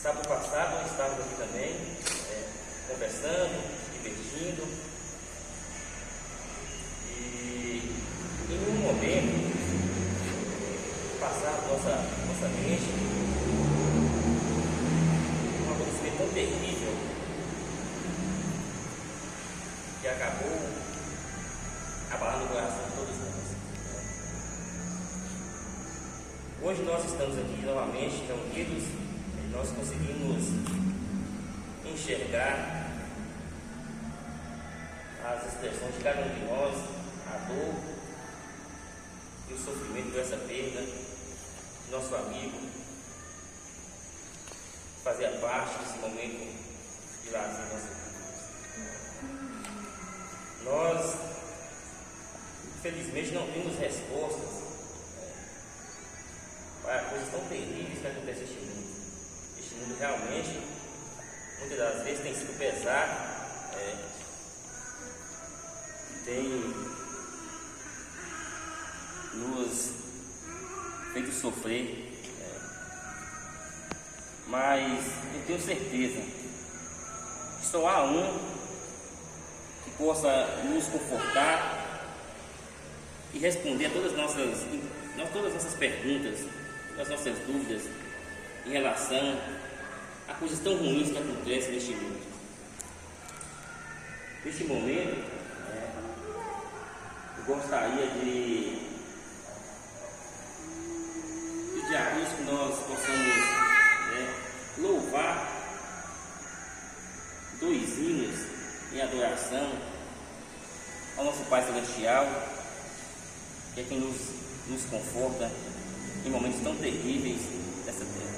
Sábado passado nós estávamos aqui também, conversando, divertindo. E em um momento passava nossa mente um acontecimento tão terrível que acabou abalando o coração de todos nós. Hoje nós estamos aqui novamente reunidos e nós conseguimos enxergar as expressões de cada um de nós, a dor e o sofrimento dessa perda de nosso amigo, fazia parte desse momento de lazer da nossa vida. Nós, infelizmente, não temos respostas para coisas tão terríveis que acontecem neste mundo. Este mundo realmente, muitas das vezes, tem sido pesado, tem nos feito sofrer, mas eu tenho certeza que só há um que possa nos confortar e responder a todas as nossas perguntas, as nossas dúvidas em relação a coisas tão ruins que acontecem neste mundo. Neste momento, eu gostaria de pedir a Deus que nós possamos louvar 2 hinos em adoração ao nosso Pai Celestial, que é quem nos conforta em momentos tão terríveis dessa terra.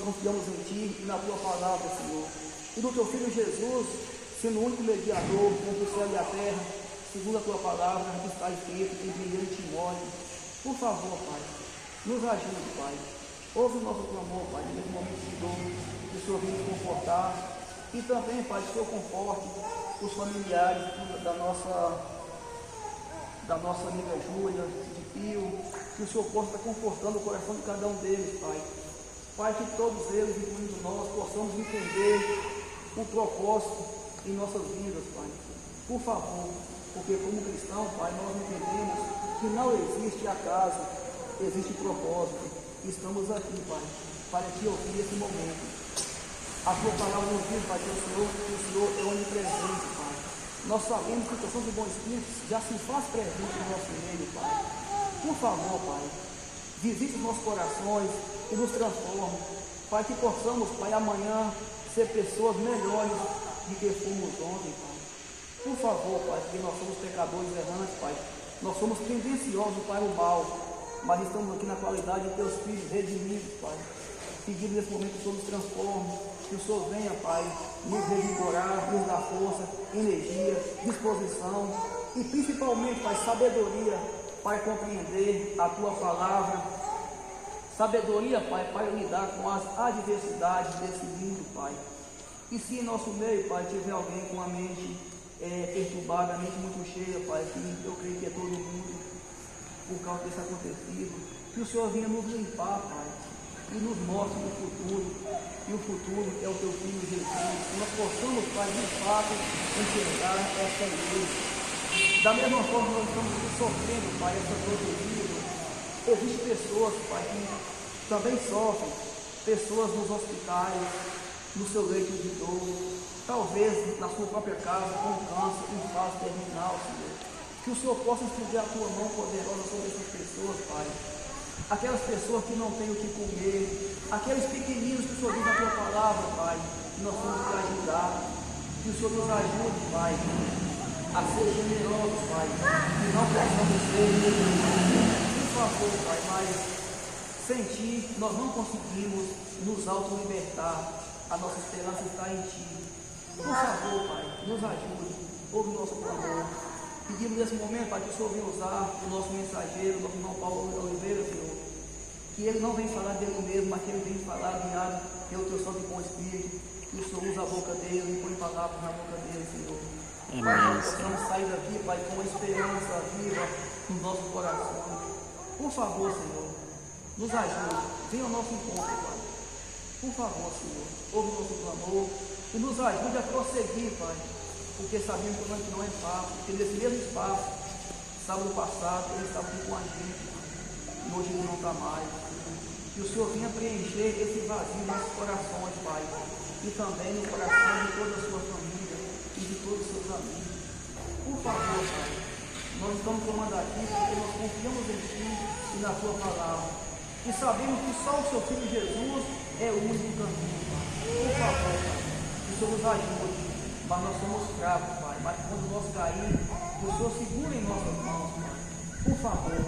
Confiamos em Ti e na Tua palavra, Senhor. E do Teu Filho Jesus, sendo o único mediador entre o céu e a terra, segundo a Tua palavra, que está escrito em brilhante morte. Por favor, Pai, nos ajude, Pai. Ouve o nosso clamor, Pai, nesse momento de dor, que o Senhor venha nos confortar. E também, Pai, que o Senhor conforte os familiares da nossa amiga Júlia, de Pio, que o Senhor possa estar confortando o coração de cada um deles, Pai. Pai, que todos eles, incluindo nós, possamos entender o propósito em nossas vidas, Pai. Por favor, porque como cristão, Pai, nós entendemos que não existe acaso, existe propósito. Estamos aqui, Pai, para Te ouvir esse momento. A Tua palavra nos diz, Pai, que o Senhor é onipresente, Pai. Nós sabemos que a questão do bom Espírito já se faz presente no nosso meio, Pai. Por favor, Pai, visite os nossos corações e nos transforme, Pai, que possamos, Pai, amanhã ser pessoas melhores do que fomos ontem, Pai. Por favor, Pai, porque nós somos pecadores errantes, Pai. Nós somos tendenciosos para o mal, mas estamos aqui na qualidade de Teus filhos redimidos, Pai. Pedindo nesse momento que o Senhor nos transforme, que o Senhor venha, Pai, nos revigorar, nos dar força, energia, disposição e principalmente, Pai, sabedoria para compreender a Tua palavra. Sabedoria, Pai, para lidar com as adversidades desse mundo, Pai. E se em nosso meio, Pai, tiver alguém com a mente perturbada, a mente muito cheia, Pai, que eu creio que é todo mundo, por causa desse acontecido, que o Senhor venha nos limpar, Pai, e nos mostre o futuro. E o futuro é o Teu Filho Jesus. Que nós possamos, Pai, de fato, enxergar essa luz. Da mesma forma que nós estamos sofrendo, Pai, essa dor do vida, existem pessoas, Pai, que Também sofrem pessoas nos hospitais, no seu leito de dor, talvez na sua própria casa, com câncer, em fase terminal, Senhor. Que o Senhor possa estender a tua mão poderosa sobre essas pessoas, Pai. Aquelas pessoas que não têm o que comer, aqueles pequeninos que o Senhor diz na tua palavra, Pai, que nós temos que ajudar. Que o Senhor nos ajude, Pai, a ser generosos, Pai, que não possamos ser generosos. Por favor, Pai, mas sem Ti nós não conseguimos nos auto-libertar. A nossa esperança está em Ti. Por favor, Pai, nos ajude, ouve o nosso clamor. Pedimos nesse momento, Pai, que o Senhor venha usar o nosso mensageiro, o nosso irmão Paulo Oliveira, Senhor. Que ele não venha falar dele mesmo, mas que ele venha falar guiado pelo teu santo e bom Espírito. Que o Senhor usa a boca dele e põe palavras na boca dele, Senhor. Pai, que nós possamos sair daqui, Pai, com a esperança viva no nosso coração. Por favor, Senhor, nos ajude. Venha ao nosso encontro, Pai. Por favor, Senhor, ouve o nosso clamor e nos ajude a prosseguir, Pai, porque sabemos que não é fácil, porque nesse mesmo espaço, sábado passado, ele estava aqui com a gente, e hoje ele não está mais. Que o Senhor venha preencher esse vazio nos nossos corações, Pai, e também no coração de toda a sua família e de todos os seus amigos. Por favor, Pai, nós estamos clamando aqui porque nós confiamos em Ti e na Tua palavra, e sabemos que só o Seu Filho Jesus é o único caminho, Pai. Por favor, Pai, que o Senhor nos ajude, mas nós somos fracos, Pai, mas quando nós caímos, que o Senhor segure em nossas mãos, Pai. Por favor,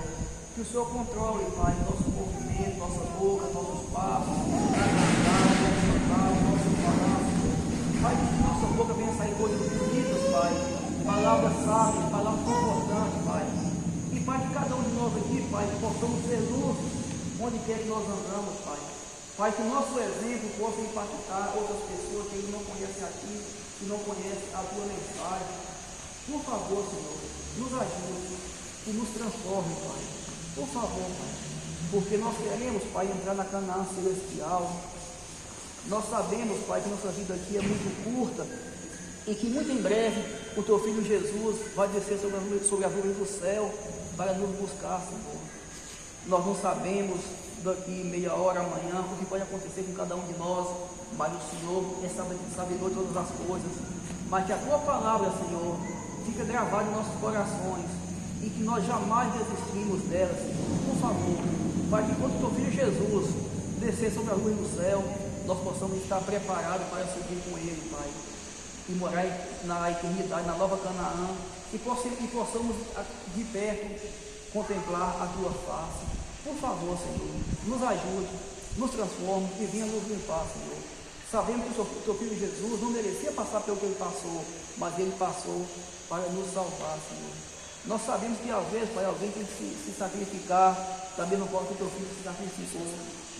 que o Senhor controle, Pai, nosso movimento, nossa boca, nossos passos, nossas palavras, Pai, que de nossa boca venha sair coisas bonitas, Pai, palavras sábias, palavras confortantes, Pai. E, Pai, que cada um de nós aqui, Pai, possamos ser luz onde quer que nós andamos, Pai. Pai, que o nosso exemplo possa impactar outras pessoas que ainda não conhecem a Ti, que não conhecem a Tua mensagem. Por favor, Senhor, nos ajude e nos transforme, Pai. Por favor, Pai, porque nós queremos, Pai, entrar na Canaã celestial. Nós sabemos, Pai, que nossa vida aqui é muito curta e que muito em breve o Teu Filho Jesus vai descer sobre as nuvens do céu para nos buscar, Senhor. Nós não sabemos daqui meia hora, amanhã, o que pode acontecer com cada um de nós, mas o Senhor é sabedor de todas as coisas. Mas que a Tua palavra, Senhor, fica gravada em nossos corações e que nós jamais desistimos dela, Senhor. Por favor, Pai, que quando o Teu Filho Jesus descer sobre a luz do céu, nós possamos estar preparados para subir com Ele, Pai, e morar na eternidade, na nova Canaã, e possamos de perto contemplar a Tua face. Por favor, Senhor, nos ajude, nos transforme e venha nos limpar, Senhor. Sabemos que o Teu Filho Jesus não merecia passar pelo que Ele passou, mas Ele passou para nos salvar, Senhor. Nós sabemos que às vezes, Pai, alguém tem que se sacrificar, da mesma forma que o Teu Filho se sacrificou,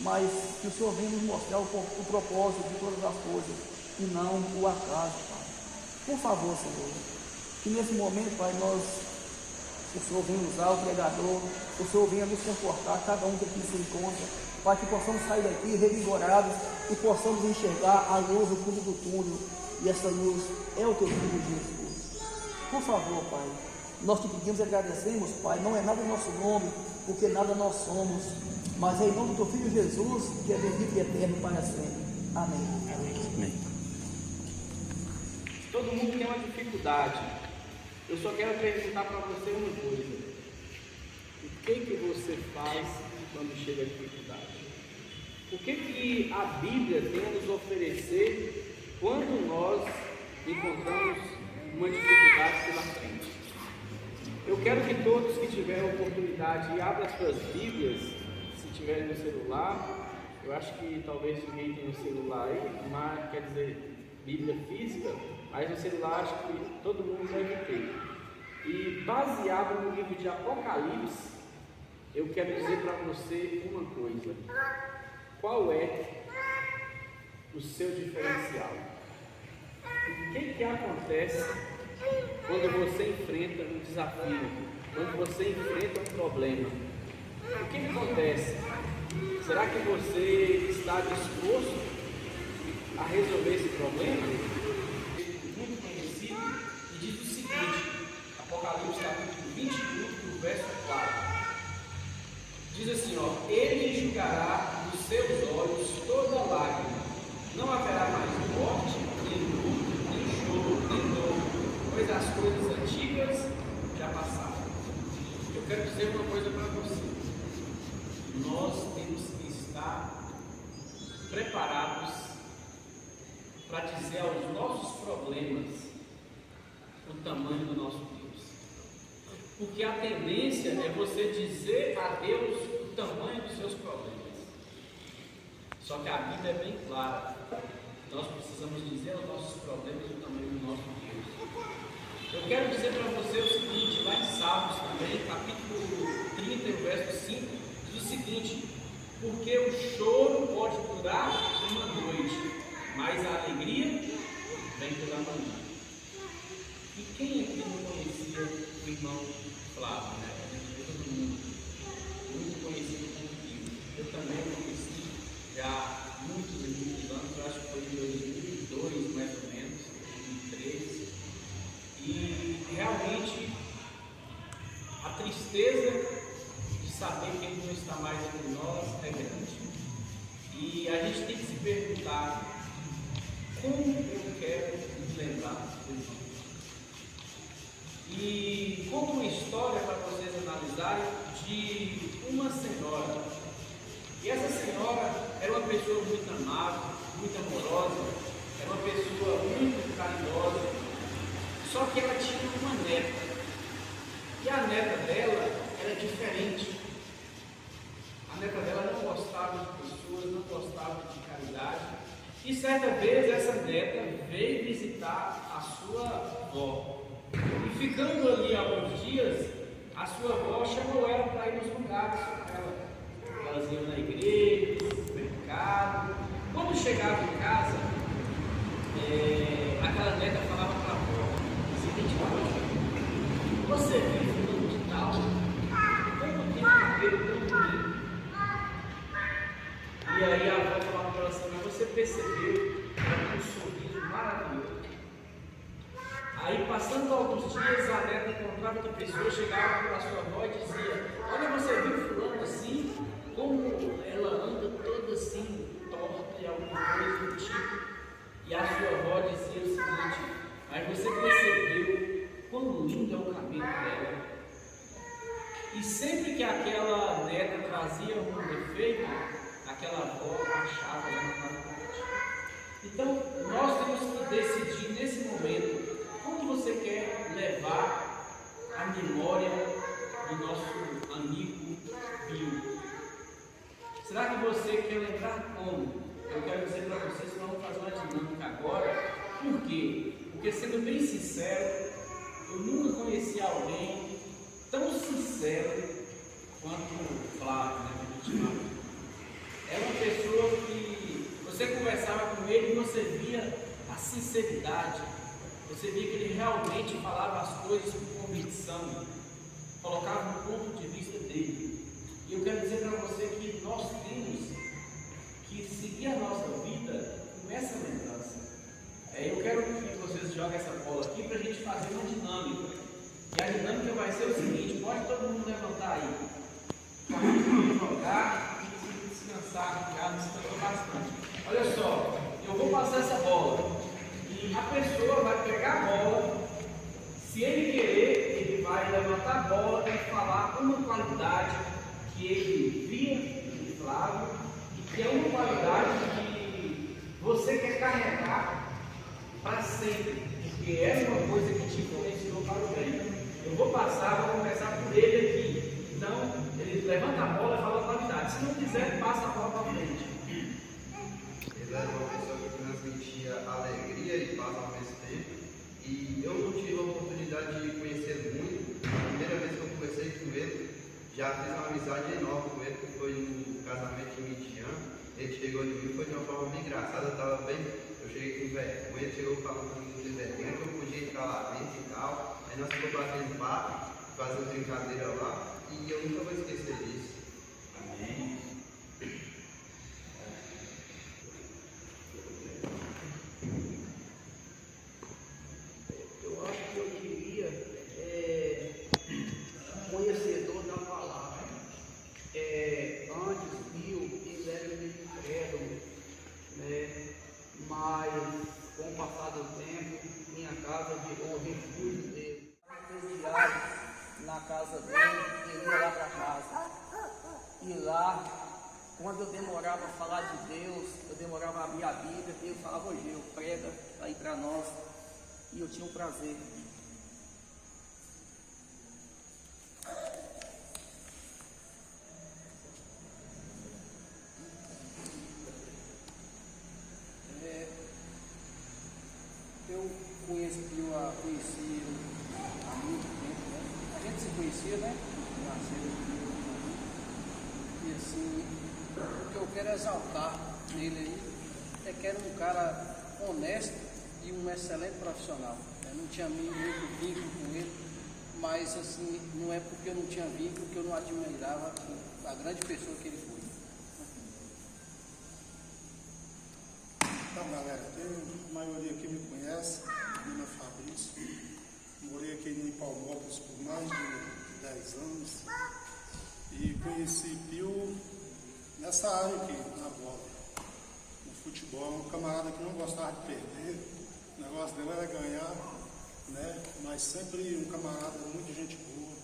mas que o Senhor venha nos mostrar o propósito de todas as coisas e não o acaso, Pai. Por favor, Senhor, que nesse momento, Pai, o Senhor venha usar o pregador, o Senhor venha nos confortar, cada um que aqui se encontra, para que possamos sair daqui revigorados e possamos enxergar a luz no fundo do túnel, e essa luz é o Teu Filho Jesus. Por favor, Pai, nós te pedimos e agradecemos, Pai, não é nada o nosso nome, porque nada nós somos, mas é em nome do Teu Filho Jesus, que é bendito e eterno para sempre. Amém. Amém. Todo mundo tem uma dificuldade. Eu só quero perguntar para você uma coisa: o que você faz quando chega a dificuldade? O que a Bíblia tem a nos oferecer quando nós encontramos uma dificuldade pela frente? Eu quero que todos que tiverem oportunidade abram as suas Bíblias, se tiverem no celular. Eu acho que talvez ninguém tenha um celular aí, mas quer dizer, Bíblia física, mas no celular acho que todo mundo deve ter. E baseado no livro de Apocalipse, eu quero dizer para você uma coisa: qual é o seu diferencial? O que acontece quando você enfrenta um desafio, quando você enfrenta um problema? O que acontece? Será que você está disposto a resolver esse problema? Muito conhecido, e diz o seguinte, Apocalipse capítulo 21, verso 4. Diz assim, ó: Ele julgará os problemas o tamanho do nosso Deus. Porque a tendência é você dizer a Deus o tamanho dos seus problemas. Só que a Bíblia é bem clara. Nós precisamos dizer aos nossos problemas o tamanho do nosso Deus. Eu quero dizer para você o seguinte, lá em Salmos também, capítulo 30, verso 5, diz o seguinte: porque o choro pode durar uma noite, mas a alegria vem pela manhã. E quem aqui não conhecia o irmão Flávio, né? Todo mundo, muito conhecido como Pio. Eu também conheci já há muitos anos, eu acho que foi em 2002 mais ou menos, 2013. E realmente a tristeza de saber que ele não está mais entre nós é grande. E a gente tem que se perguntar: como eu quero me lembrar do irmão? E conto uma história para vocês analisarem de uma senhora. E essa senhora era uma pessoa muito amável, muito amorosa, era uma pessoa muito carinhosa. Só que ela tinha uma neta. E a neta dela era diferente. A neta dela não gostava de pessoas, não gostava de caridade. E certa vez essa neta veio visitar a sua avó. E ficando ali alguns dias, a sua avó chamou ela para ir nos lugares com ela. Elas iam na igreja, no mercado. Quando chegava em casa, aquela neta falava para a avó: seguinte, você viu fulano de tal? Como tem cabelo tão bonito? E aí a avó falava para ela assim: mas você percebeu que ela tem um sorriso maravilhoso? Aí, passando alguns dias, a neta encontrava outra pessoa, chegava para a sua avó e dizia: olha, você viu fulano assim? Como ela anda toda assim, torta e alguma coisa do tipo. E a sua avó dizia o seguinte: mas você percebeu quão lindo é o cabelo dela? E sempre que aquela neta trazia um defeito, aquela avó achava ela na verdade. Então, nós temos que decidir nesse momento como você quer levar a memória do nosso amigo Pio. Será que você quer lembrar como? Eu quero dizer para vocês que vamos fazer uma dinâmica agora. Por quê? Porque, sendo bem sincero, eu nunca conheci alguém tão sincero quanto o Flávio, né, que a gente fala. É uma pessoa que você conversava com ele e você via a sinceridade. Você via que ele realmente falava as coisas com convicção, colocava no ponto de vista dele. E eu quero dizer para você que nós temos que seguir a nossa vida com essa lembrança. Eu quero que vocês joguem essa bola aqui para a gente fazer uma dinâmica. E a dinâmica vai ser o seguinte: pode todo mundo levantar aí. Pode jogar e descansar, já descansou bastante. Olha só, eu vou passar essa bola. E a pessoa vai pegar a bola. Se ele querer, ele vai levantar a bola e falar uma qualidade que ele via em Flávio e que é uma qualidade que você quer carregar para sempre, porque é uma coisa que te influenciou para o bem. Eu vou começar por ele aqui. Então, ele levanta a bola e fala a qualidade. Se não quiser, passa a bola para frente. Ele era uma pessoa que transmitia alegria e paz ao mesmo tempo. E eu não tive a oportunidade de conhecer muito. A primeira vez que eu conversei com ele, já fiz uma amizade enorme com ele, que foi no casamento de Midian. Ele chegou de mim, foi de uma forma bem engraçada. Eu cheguei com vergonha, ele chegou falando comigo de vergonha, que eu podia entrar lá dentro e tal. Aí nós ficamos batendo papo, fazendo brincadeira lá, e eu nunca vou esquecer disso. Amém. Eu acho que eu diria conhecedor da palavra. Antes viu, ele era meio incrédulo, né? Mas com o passar do tempo, minha casa virou o refúgio dele. Na casa dele, ele ia lá para casa. E lá, quando eu demorava a falar de Deus, eu demorava a abrir a Bíblia, Deus falava: hoje eu prega aí para nós. e eu tinha o prazer. Eu conheci ele há muito tempo, né? A gente se conhecia, né? Nasceu. E assim, o que eu quero exaltar nele aí é que era um cara honesto e um excelente profissional. Eu não tinha muito vínculo com ele, mas assim, não é porque eu não tinha vínculo que eu não admirava a grande pessoa que ele foi. Então, galera, a maioria aqui me conhece, meu nome é Fabrício, morei aqui em Palmópolis por mais de 10 anos e conheci Pio nessa área aqui, na bola, no futebol. Um camarada que não gostava de perder, o negócio dele era ganhar, né? Mas sempre um camarada muito gente boa,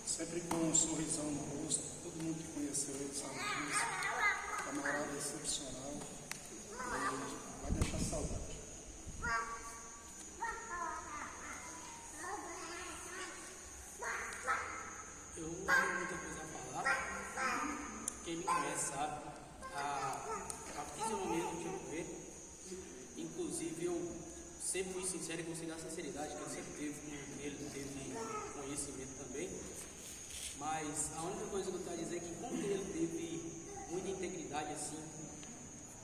sempre com um sorrisão no rosto, todo mundo que conheceu ele sabe disso, camarada excepcional. Vai deixar saudade. Eu não tenho muita coisa a falar. Quem me conhece sabe a fisionomia do Tio P. Inclusive, eu sempre fui sincero e consegui a sinceridade que eu sempre teve com ele, teve conhecimento também. Mas a única coisa que eu quero dizer é que, como ele teve muita integridade assim,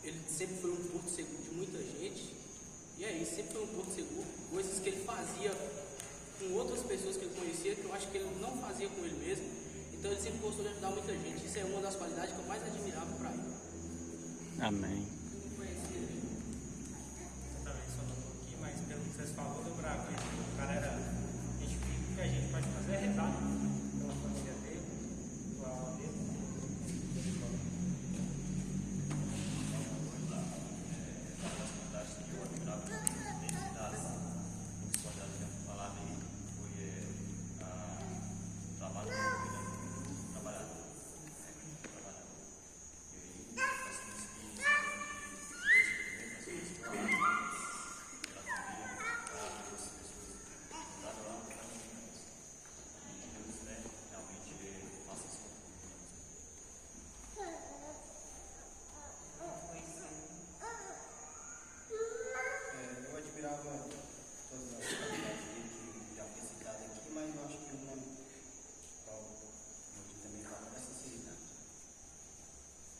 ele sempre foi um porto seguro de muita gente, e é isso, sempre foi um porto seguro, coisas que ele fazia com outras pessoas que ele conhecia, que eu acho que ele não fazia com ele mesmo, então ele sempre gostou de ajudar muita gente, isso é uma das qualidades que eu mais admirava para ele. Amém. Também só um pouquinho, mas pelo que vocês falaram, deu pra ver que o cara era gente que a gente pode fazer rezar pela família dele, pela alma dele. Eu admirava todas as qualidades dele que já foi citado aqui, mas eu acho que uma qual eu também falo é a sinceridade.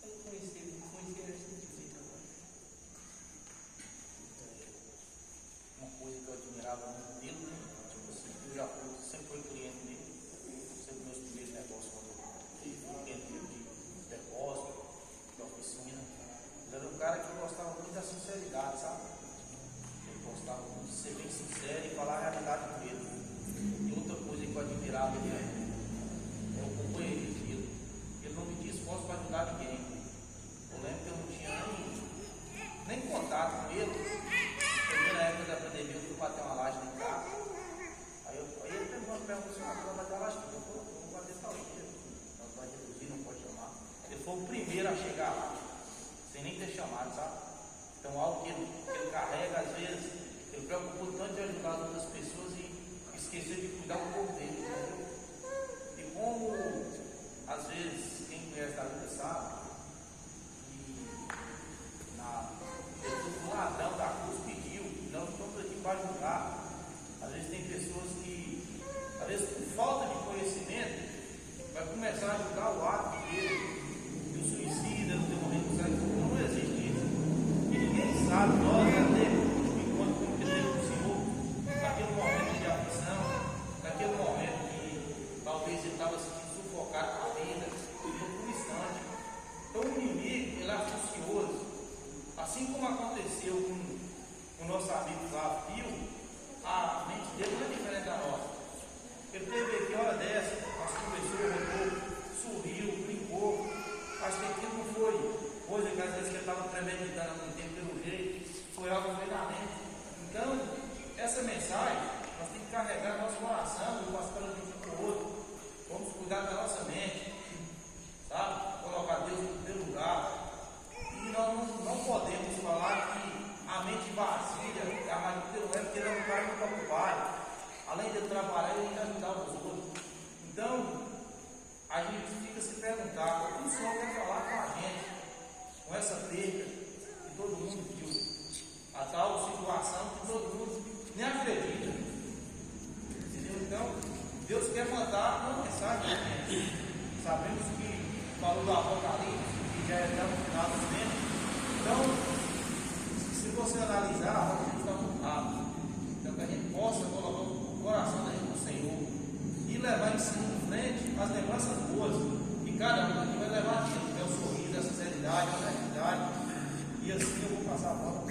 Eu não conheci ele recentemente agora. Uma coisa que eu admirava muito dele, né? Tipo assim, eu já sempre fui cliente dele, sempre meus primeiros negócios quando eu fiz dentro de depósito, de oficina. Ele era um cara que gostava muito da sinceridade, sabe? Ele gostava muito de ser bem sincero e falar a realidade dele. E outra coisa que eu admirava ele é o companheirismo dele. Ele não media esforço para ajudar ninguém. Eu lembro que eu não tinha nem contato com ele. Também na época da pandemia eu fui bater uma laje em casa. Aí ele perguntou assim, vai bater uma laje? Eu falei, vou bater tal dia. Não vai reduzir, não pode chamar. Ele foi o primeiro a chegar lá, sem nem ter chamado, sabe? Então algo que ele carrega, às vezes, ele preocupou tanto de ajudar as outras pessoas e esqueceu de cuidar um pouco dele, entendeu? E como, às vezes, quem conhece a vida sabe, Jesus, o ladrão da cruz pediu, não estamos aqui para julgar. Às vezes tem pessoas que, às vezes por falta de conhecimento, vai começar a julgar o ato dele, do suicida, do terrorismo, não existe isso. E ninguém sabe, nós até enquanto como que Deus do Senhor, naquele momento de aflição, naquele momento que talvez ele estava se sentindo sufocado com a vida, ele foi por um instante. Então o inimigo, ele é astucioso. Assim como aconteceu com o nosso amigo Flávio Pio, a mente dele não é diferente da nossa. Ele teve aqui hora dessa, nós conversou, rodou, sorriu, brincou. Acho que aquilo não foi coisa que às vezes que ele estava premeditando há muito tempo pelo jeito, foi algo que veio na mente. Então, essa mensagem, nós temos que carregar nosso coração, o pastor de um para o outro. Vamos cuidar da nossa mente, sabe? Colocar Deus no primeiro lugar. E nós não podemos falar que a mente vazia, a maioria não é porque ele é um cara casos dentro. Então, se você analisar, a gente está muito rápido. Então, que a gente possa colocar o coração da gente no Senhor e levar em cima em frente as lembranças boas que cada um aqui vai levar aqui, que é o sorriso, a sinceridade, a honestidade. E assim eu vou passar a bola.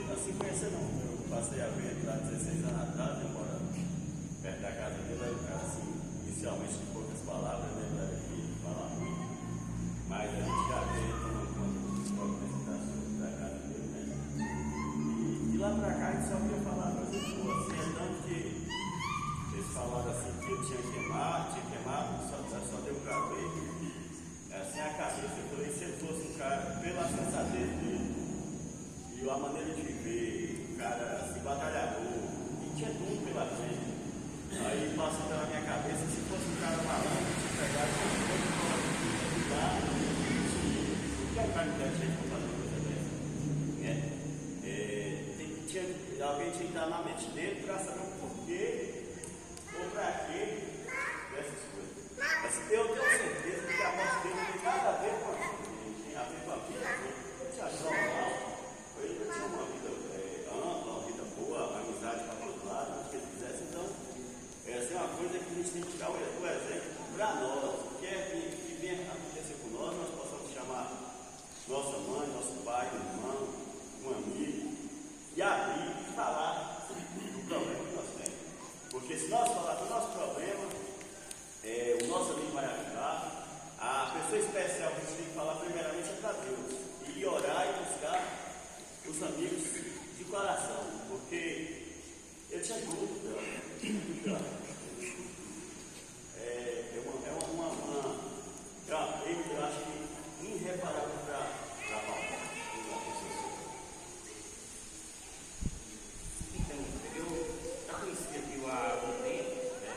Assim conhecer não, eu passei a ver lá 16 anos atrás, eu morando perto da casa dele, era um cara assim, inicialmente de poucas palavras, né, não era de falar muito, mas a gente já vê tomando conta dos próprios da casa dele, né, e de lá pra cá a gente só via falar coisas boas, assim, é tanto que eles falaram assim que eu tinha queimado, só deu pra ver, assim a cabeça, eu falei, se ele fosse um cara, pela sensatez dele, e a maneira de ver, o cara assim, batalhador, e tinha tudo pela frente. Aí passou pela minha cabeça, se fosse um cara malandro, se pegasse um pouco de lá, porque é um cara inteligente para fazer uma coisa dessa. Né? Alguém tinha que estar na mente dele para saber o porquê ou para quê dessas coisas. Mas eu tenho certeza que a morte dele não tem nada a ver com aquilo, tem a ver com a vida dele. Ele tinha normal. Ele tinha uma vida ampla, uma vida boa, amizade para todos os lados, o que ele fizesse. Então, essa é uma coisa que a gente tem que tirar o exemplo para nós. O que é que venha acontecer com nós, nós possamos chamar nossa mãe, nosso pai, um irmão, um amigo, e abrir e falar do problema que nós temos. Porque se nós falarmos do nosso problema, o nosso amigo vai ajudar. A pessoa especial que a gente tem que falar primeiramente é para Deus. E orar e buscar os amigos de coração, porque eu tinha dúvida, eu acho que irreparável para a palavra. Então, eu já conheci aqui há algum tempo, né?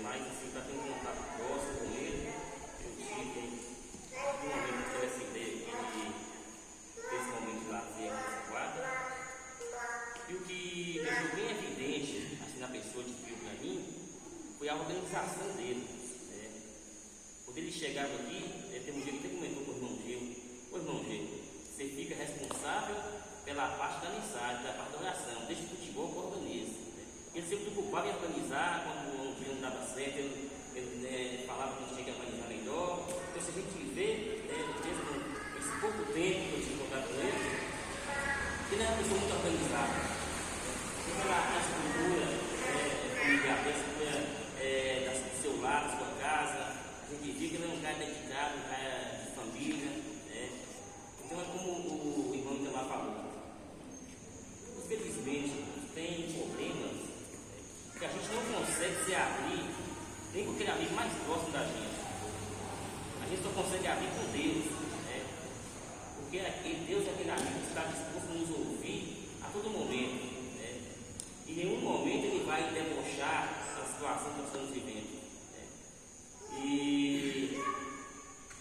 Mas assim, para ter um contato próximo com ele, eu tive um momento que essa ideia aqui esse momento de lazer aqui quadra. E o que deixou bem evidente assim, na pessoa de Pio para mim foi a organização dele. Né? Quando ele chegava aqui, tem um dia que até comentou com o irmão Gil: ô irmão Gil, você fica responsável pela parte da mensagem, da parte da oração, deixa o futebol que organiza. Né? Ele sempre se preocupava em organizar, quando o dia não dava certo, ele falava que a gente tinha que organizar melhor. Então, se a gente vê, esse pouco tempo que eu tive contato com ele é uma pessoa muito organizada. Pela estrutura familiar, a estrutura do seu lar, da sua casa, a gente vê que ele é um cara dedicado, um cara de família. Então é como o irmão Itamar falou. Infelizmente, tem problemas que a gente não consegue se abrir nem com aquele amigo mais próximo da gente. A gente só consegue abrir com Deus. Porque Deus é aquele amigo que está disposto a nos ouvir a todo momento. E em nenhum momento ele vai debochar da situação que nós estamos vivendo. E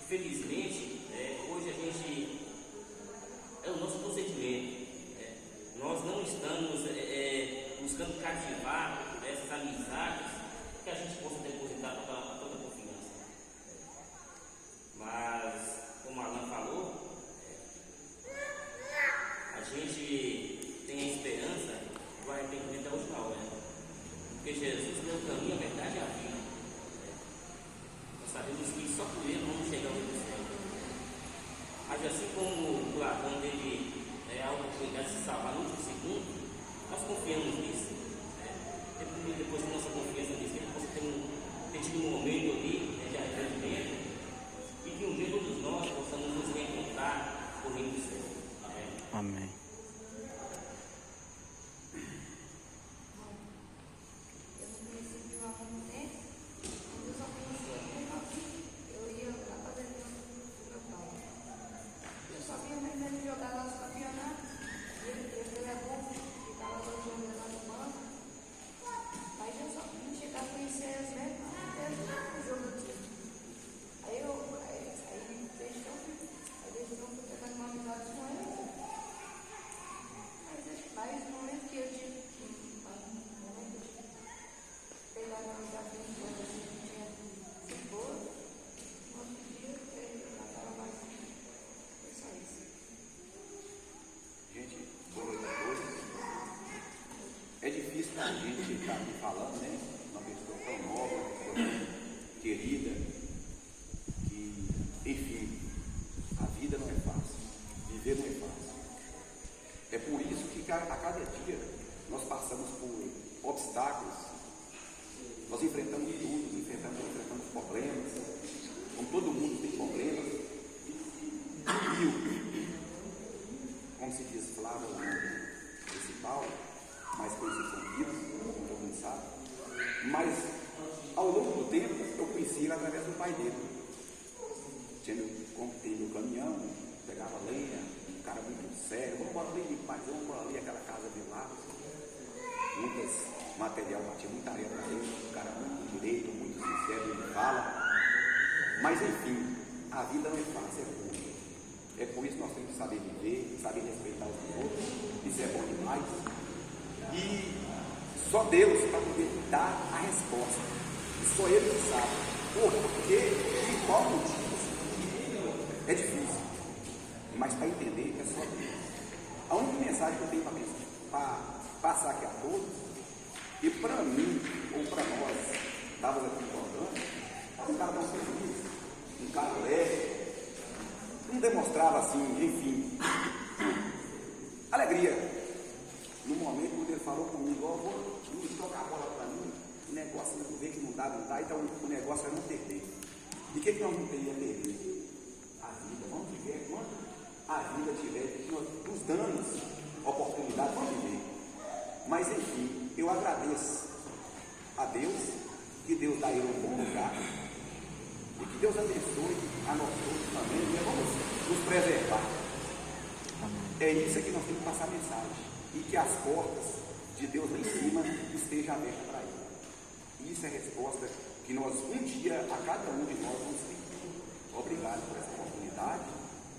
infelizmente, hoje a gente é o nosso procedimento. Nós não estamos buscando cativar essas amizades que a gente possa depositar toda a confiança. Mas, como Alan falou, a gente tem a esperança do arrependimento da última hora. Porque Jesus deu o caminho, a verdade e a vida. Nós sabemos que só por ele vamos chegar ao reino do céu. Mas assim como o ladrão teve a oportunidade de se salvar no último segundo, nós confiamos nisso. Depois da nossa confiança nisso, que ele possa ter tido um momento ali de arrependimento e que um dia todos nós possamos nos reencontrar com o reino do céu. Amém. passamos por obstáculos, nós enfrentamos tudo, enfrentamos problemas, como todo mundo tem problemas. Como se diz, Flávio principal, mais conhecido como Deus, como todo mundo sabe. Mas ao longo do tempo eu conheci ele através do pai dele. Tinha meu caminhão, pegava lenha, um cara muito sério, vamos embora ali, pai, vamos embora ali, aquela casa de lá. Muitas material, batia muita areia para ele, um cara muito direito, muito sincero, ele fala. Mas enfim, a vida não é fácil, é boa. É por isso que nós temos que saber viver, saber respeitar os outros, isso é bom demais. E só Deus para poder dar a resposta. E só Ele que sabe. Por quê? E qual motivo? É difícil. Mas para entender é só Deus. A única mensagem que eu tenho para passar aqui a todos, e para mim, ou para nós, estávamos aqui concordando, um cara tão feliz, um cara leve, não demonstrava assim, enfim, alegria. No momento quando ele falou comigo, ó, vou tocar a bola para mim, o negócio não vê que não dá, então o negócio é não perder. E o que nós não teríamos a perder? A vida. Vamos viver quando a vida tiver, nos dando oportunidade, vamos viver. Mas enfim, eu agradeço a Deus, que Deus dá ele um bom lugar, e que Deus abençoe a nós todos também, e vamos nos preservar. É isso que nós temos que passar a mensagem. E que as portas de Deus lá em cima estejam abertas para ele. Isso é a resposta que nós, um dia, a cada um de nós, vamos ter. Obrigado por essa oportunidade.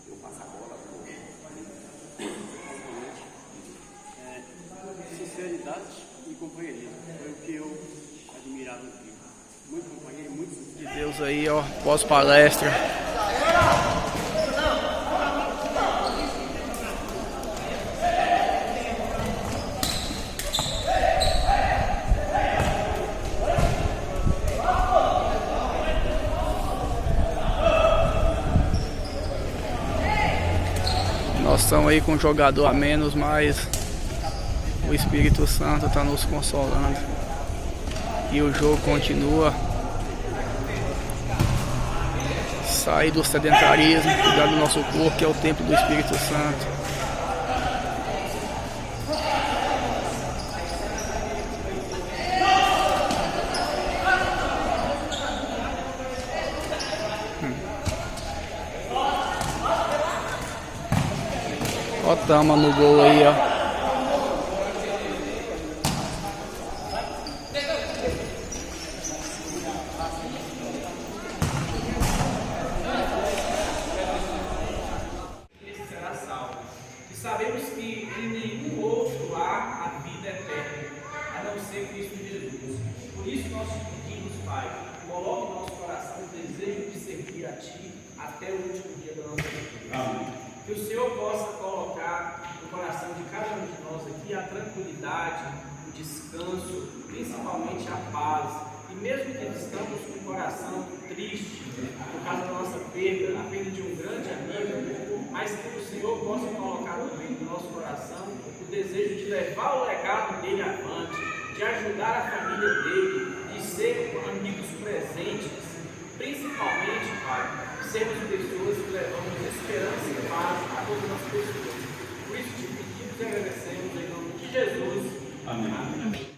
Eu passo a bola para o sinceridade e companheirismo. Foi o que eu admirava no filme. Muito companheiro, muito sincero. De Deus aí, ó, pós-palestra. Nós estamos aí com um jogador a menos, mas o Espírito Santo está nos consolando. E o jogo continua. Sair do sedentarismo, cuidar do nosso corpo, que é o templo do Espírito Santo. Ó, Tama no gol aí, ó. Esse será salvo. E sabemos que em nenhum outro há a vida eterna, a não ser Cristo Jesus. Por isso nós te pedimos, Pai, coloque no nosso coração o desejo de servir a Ti até o último dia da nossa vida. Amém. Que o Senhor possa colocar no coração de cada um de nós aqui a tranquilidade, o descanso, principalmente a paz. E mesmo que estamos com o coração triste por causa da nossa perda, a perda de um grande amigo, mas que o Senhor possa colocar também no nosso coração o desejo de levar o legado dele avante, de ajudar a família dele, de ser amigos presentes, principalmente, Pai, sermos pessoas que levamos esperança e paz a todas as pessoas. Por isso te pedimos e agradecemos em nome de Jesus. Amém. Amém.